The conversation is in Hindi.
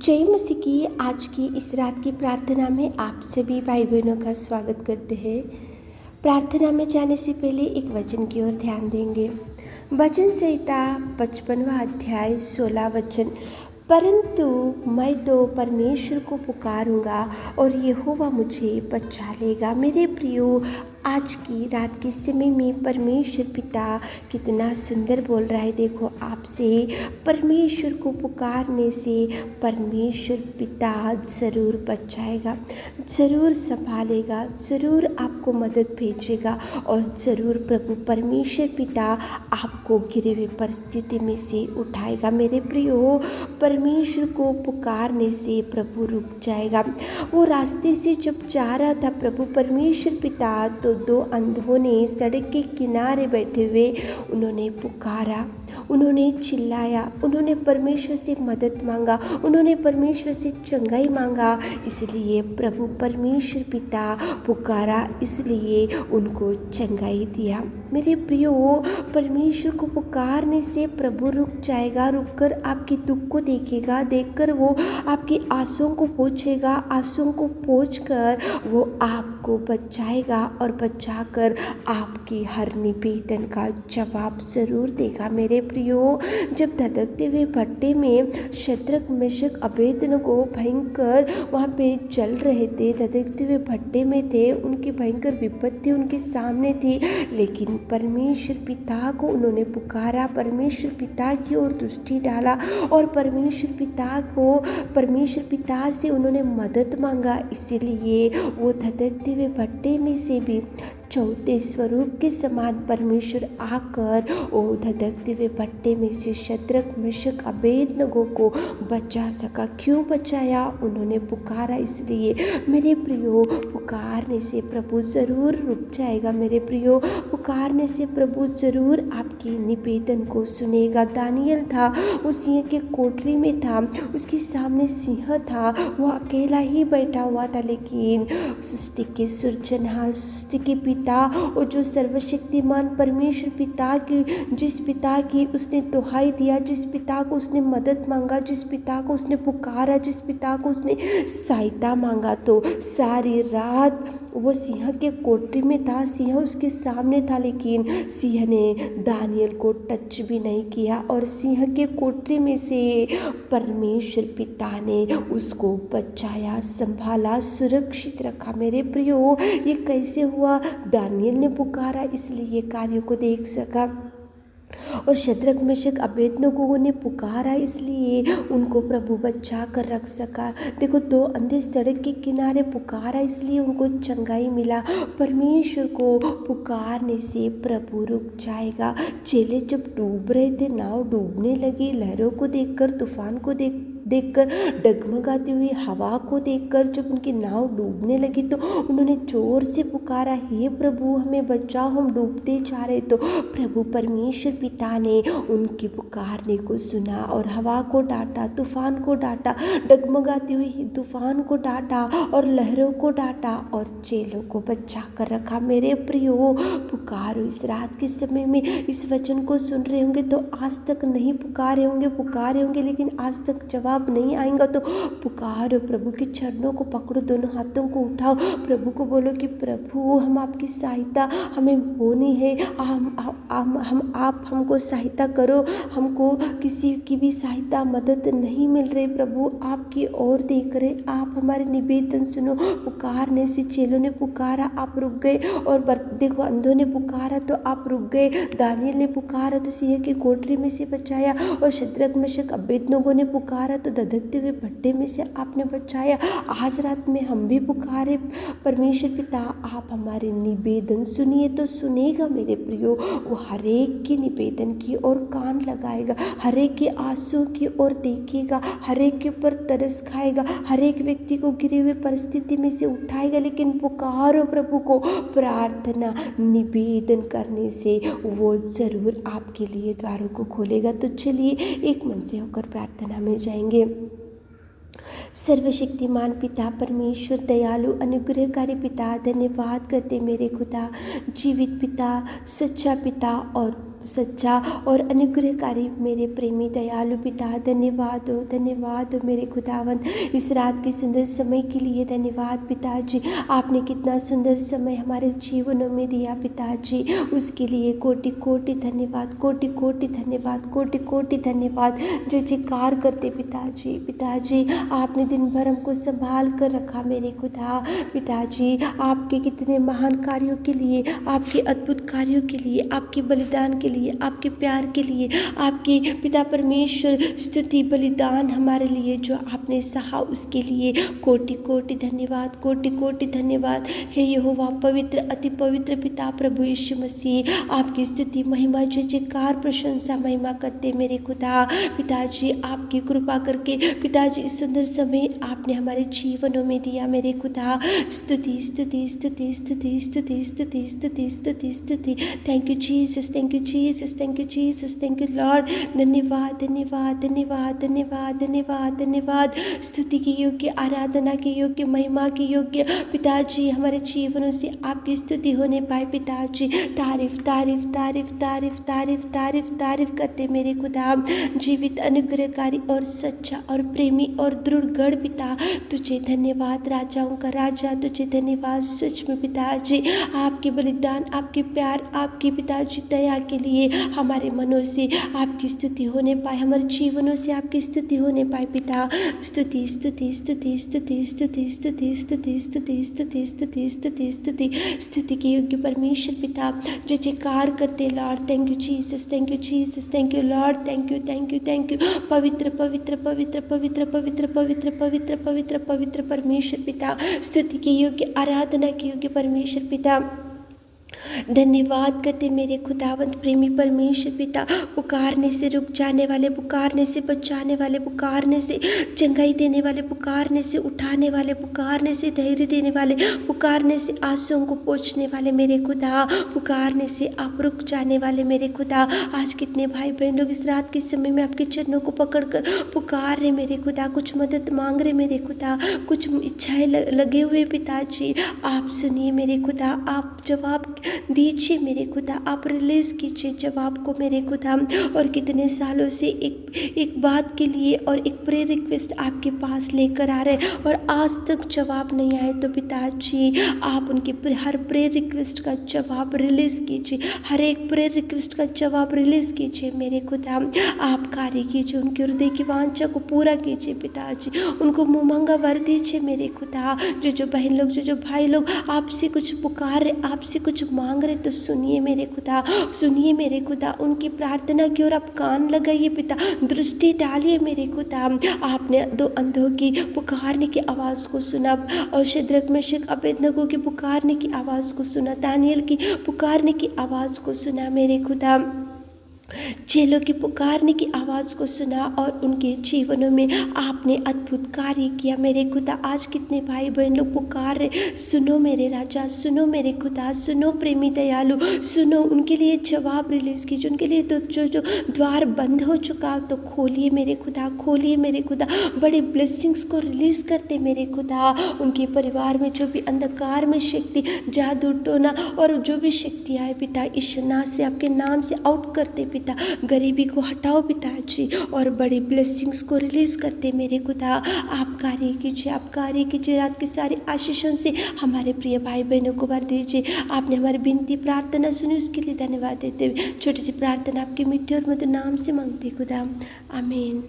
जय मसीह की आज की इस रात की प्रार्थना में आप सभी भाई बहनों का स्वागत करते हैं। प्रार्थना में जाने से पहले एक वचन की ओर ध्यान देंगे। वचन संहिता 55वां अध्याय 16 वचन। परंतु मैं तो परमेश्वर को पुकारूंगा और यहोवा मुझे बचा लेगा। मेरे प्रियो, आज की रात के समय में परमेश्वर पिता कितना सुंदर बोल रहा है। देखो, आपसे परमेश्वर को पुकारने से परमेश्वर पिता ज़रूर बचाएगा, ज़रूर संभालेगा, ज़रूर आपको मदद भेजेगा और ज़रूर प्रभु परमेश्वर पिता आपको गिरे हुए परिस्थिति में से उठाएगा। मेरे प्रियो, परमेश्वर को पुकारने से प्रभु रुक जाएगा। वो रास्ते से जब जा रहा था प्रभु परमेश्वर पिता, तो दो अंधों ने सड़क के किनारे बैठे हुए उन्होंने पुकारा, उन्होंने चिल्लाया, उन्होंने परमेश्वर से मदद मांगा, उन्होंने परमेश्वर से चंगाई मांगा। इसलिए प्रभु परमेश्वर पिता पुकारा, इसलिए उनको चंगाई दिया। मेरे प्रियो, परमेश्वर को पुकारने से प्रभु रुक जाएगा, रुककर आपकी दुख को देखेगा, देखकर वो आपकी आंसुओं को पोंछेगा, आंसुओं को पोंछकर वो आपको बचाएगा और बचाकर आपकी हर निवेदन का जवाब ज़रूर देगा। मेरे प्रियो, जब धधकते हुए भट्टे में शद्रक मेशक अबेदनगो भयंकर वहाँ पे जल रहे थे, धधकते हुए भट्टे में थे, उनकी भयंकर विपत्ति उनके सामने थी, लेकिन परमेश्वर पिता को उन्होंने पुकारा, परमेश्वर पिता की ओर दृष्टि डाला और परमेश्वर पिता से उन्होंने मदद मांगा। इसीलिए वो धधकते हुए भट्टे में से भी चौथे स्वरूप के समान परमेश्वर आकर वो धधकते हुए भट्टे में से शद्रक मेशक अबेदनगो को बचा सका। क्यों बचाया? उन्होंने पुकारा। इसलिए मेरे प्रियो, पुकारने से प्रभु ज़रूर रुक जाएगा। मेरे प्रियो, पुकारने से प्रभु ज़रूर आपकी निवेदन को सुनेगा। दानियल था, वो सिंह के कोठरी में था, उसके सामने सिंह था, वो अकेला ही बैठा हुआ था, लेकिन सृष्टि के सृजनहार, सृष्टि के पिता और जो सर्वशक्तिमान परमेश्वर पिता की, जिस पिता की उसने दुहाई दिया, जिस पिता को उसने मदद मांगा, जिस पिता को उसने पुकारा, जिस पिता को उसने सहायता मांगा, तो सारी रात वो सिंह के कोठरी में था, सिंह उसके सामने था, लेकिन सिंह ने दानियल को टच भी नहीं किया और सिंह के कोठरी में से परमेश्वर पिता ने उसको बचाया, संभाला, सुरक्षित रखा। मेरे प्रियो, ये कैसे हुआ? दानियल ने पुकारा, इसलिए ये कार्यों को देख सका, और शद्रक मेशक अबेदनगो ने पुकारा, इसलिए उनको प्रभु बचा कर रख सका। देखो, दो अंधे सड़क के किनारे पुकारा, इसलिए उनको चंगाई मिला। परमेश्वर को पुकारने से प्रभु रुक जाएगा। चेले जब डूब रहे थे, नाव डूबने लगी, लहरों को देखकर, तूफान को देखकर, डगमगाती हुई हवा को देखकर जब उनकी नाव डूबने लगी, तो उन्होंने जोर से पुकारा, हे प्रभु हमें बचाओ, हम डूबते जा रहे। तो प्रभु परमेश्वर पिता ने उनकी पुकारने को सुना और हवा को डांटा, तूफान को डांटा, डगमगाती हुई तूफान को डांटा और लहरों को डांटा और चेलों को बचा कर रखा। मेरे प्रियो, पुकारो। इस रात के समय में इस वचन को सुन रहे होंगे तो आज तक नहीं पुकारे होंगे, लेकिन आज तक जवाब नहीं आएगा, तो पुकारो, प्रभु के चरणों को पकड़ो, दोनों हाथों को उठाओ, प्रभु को बोलो कि प्रभु हम आपकी सहायता, हमें होनी है, आप हमको सहायता करो, हमको किसी की भी सहायता मदद नहीं मिल रही, प्रभु आपकी ओर देख रहे, आप हमारे निवेदन सुनो। पुकारने से चेलों ने पुकारा, आप रुक गए, और देखो, अंधों ने पुकारा तो आप रुक गए, दानियल ने पुकारा तो सिंह की कोठरी में से बचाया, और शद्रक मेशक अबेदनगो ने पुकारा तो धधकते हुए भट्टे में से आपने बचाया। आज रात में हम भी पुकारे, परमेश्वर पिता आप हमारे निवेदन सुनिए, तो सुनेगा। मेरे प्रियो, वो हरेक की निवेदन की ओर कान लगाएगा, हरेक के आंसू की ओर देखेगा, हरेक के ऊपर तरस खाएगा, हरेक व्यक्ति को गिरी हुई परिस्थिति में से उठाएगा। लेकिन पुकारो प्रभु को, प्रार्थना निवेदन करने से वो ज़रूर आपके लिए द्वारों को खोलेगा। तो चलिए एक मन से होकर प्रार्थना में जाएंगे। सर्वशक्तिमान पिता परमेश्वर, दयालु अनुग्रहकारी पिता, धन्यवाद करते मेरे खुदा, जीवित पिता, सच्चा पिता और सच्चा और अनुग्रहकारी मेरे प्रेमी दयालु पिता, धन्यवाद हो मेरे खुदावंद। इस रात के सुंदर समय के लिए धन्यवाद पिताजी। आपने कितना सुंदर समय हमारे जीवनों में दिया पिताजी, उसके लिए कोटि कोटि धन्यवाद, कोटि कोटि धन्यवाद, कोटि कोटि धन्यवाद। जय जयकार करते पिताजी। पिताजी आपने दिन भर हमको संभाल कर रखा मेरे खुदा। पिताजी आपके कितने महान कार्यों के लिए, आपके अद्भुत कार्यों के लिए, आपके बलिदान के लिए, आपके प्यार के लिए, आपके पिता परमेश्वर स्तुति बलिदान हमारे लिए जो आपने सहा, उसके लिए कोटि कोटि धन्यवाद, कोटि कोटि धन्यवाद। हे यहोवा पवित्र अति पवित्र पिता प्रभु यीशु मसीह, आपकी स्तुति महिमा जय जयकार प्रशंसा महिमा करते मेरे खुदा। पिताजी आपकी कृपा करके पिताजी इस सुंदर समय आपने हमारे जीवनों में दिया मेरे खुदा। स्तुति स्तुति स्तुति स्तुति स्तुति स्तुति स्तुति स्तुति स्तुति। Thank you Jesus, thank you Jesus, thank you Jesus, thank you Lord. धन्यवाद धन्यवाद धन्यवाद धन्यवाद धन्यवाद धन्यवाद। स्तुति के योग्य, आराधना के योग्य, महिमा के योग्य पिताजी हमारे जीवनों से आपकी स्तुति होने पाए पिताजी। तारीफ तारीफ तारीफ तारीफ तारीफ तारीफ तारीफ करते मेरे खुदा। जीवित अनुग्रहकारी और सच्चा और प्रेमी और दृढ़ गढ़ पिता, तुझे धन्यवाद राजाओं का राजा, तुझे धन्यवाद सच में पिताजी। आपके बलिदान, आपके प्यार, आपकी पिताजी दया के लिए हमारे मनों से आपकी स्तुति होने पाए, हमारे जीवनों से आपकी स्तुति होने पाए पिता। स्तुति स्तुति स्तुति स्तुति स्तुति स्तुति स्तुति स्तुति स्तुति स्तुति स्तुति स्तुति स्तुति के योग्य परमेश्वर पिता, जय जयकार करते Lord. Thank you Jesus, thank you Jesus, thank you Lord, thank you thank you thank you. पवित्र पवित्र पवित्र पवित्र पवित्र पवित्र पवित्र पवित्र पवित्र परमेश्वर पिता, स्तुति के योग्य, आराधना के योग्य परमेश्वर पिता, धन्यवाद करते मेरे खुदावंत प्रेमी परमेश्वर पिता। पुकारने से रुक जाने वाले, पुकारने से बचाने वाले, पुकारने से चंगाई देने वाले, पुकारने से उठाने वाले, पुकारने से धैर्य देने वाले, पुकारने से आंसुओं को पोंछने वाले मेरे खुदा, पुकारने से आप रुक जाने वाले मेरे खुदा। आज कितने भाई बहन लोग इस रात के समय में आपके चरणों को पकड़कर पुकार रहे मेरे खुदा, कुछ मदद मांग रहे मेरे खुदा, कुछ इच्छाएं लगे हुए पिताजी। आप सुनिए मेरे खुदा, आप जवाब दीजिए मेरे खुदा, आप रिलीज कीजिए जवाब को मेरे खुदा। और कितने सालों से एक बात के लिए और एक प्रेयर रिक्वेस्ट आपके पास लेकर आ रहे हैं और आज तक जवाब नहीं आए, तो पिताजी आप उनके हर प्रेयर रिक्वेस्ट का जवाब रिलीज कीजिए, हर एक प्रेयर रिक्वेस्ट का जवाब रिलीज कीजिए मेरे खुदा। आप कार्य कीजिए, उनके हृदय की वांछा को पूरा कीजिए पिताजी, उनको मुहमंगा वर दीजिए मेरे खुदा। जो बहन लोग, जो भाई लोग आपसे कुछ पुकार रहे, आपसे कुछ मांग रहे, तो सुनिए मेरे खुदा, सुनिए मेरे खुदा, उनकी प्रार्थना की ओर आप कान लगाइए पिता, दृष्टि डालिए मेरे खुदा। आपने दो अंधों की पुकारने की आवाज़ को सुना और शद्रक मेशक अबेदनगो की पुकारने की आवाज़ को सुना, दानियल की पुकारने की आवाज़ को सुना मेरे खुदा, चेलों की पुकारने की आवाज़ को सुना और उनके जीवनों में आपने अद्भुत कार्य किया मेरे खुदा। आज कितने भाई बहन लोग पुकार रहे, सुनो मेरे राजा, सुनो मेरे खुदा, सुनो प्रेमी दयालु, सुनो, उनके लिए जवाब रिलीज कीजिए, उनके लिए तो जो द्वार बंद हो चुका तो खोलिए मेरे खुदा, खोलिए मेरे खुदा, बड़े ब्लेसिंग्स को रिलीज करते मेरे खुदा। उनके परिवार में जो भी अंधकार में शक्ति, जादू टोना और जो भी शक्ति आए पिता, इस नाम से, आपके नाम से आउट करते पिता, गरीबी को हटाओ पिताजी और बड़ी ब्लेसिंग्स को रिलीज करते मेरे खुदा। आप कार्य कीजिए, आप कार्य कीजिए, रात की सारी आशीषों से हमारे प्रिय भाई बहनों को भर दीजिए। आपने हमारी विनती प्रार्थना सुनी, उसके लिए धन्यवाद देते हुए छोटी सी प्रार्थना आपके मीठे और मधुर नाम से मांगते खुदा, आमीन।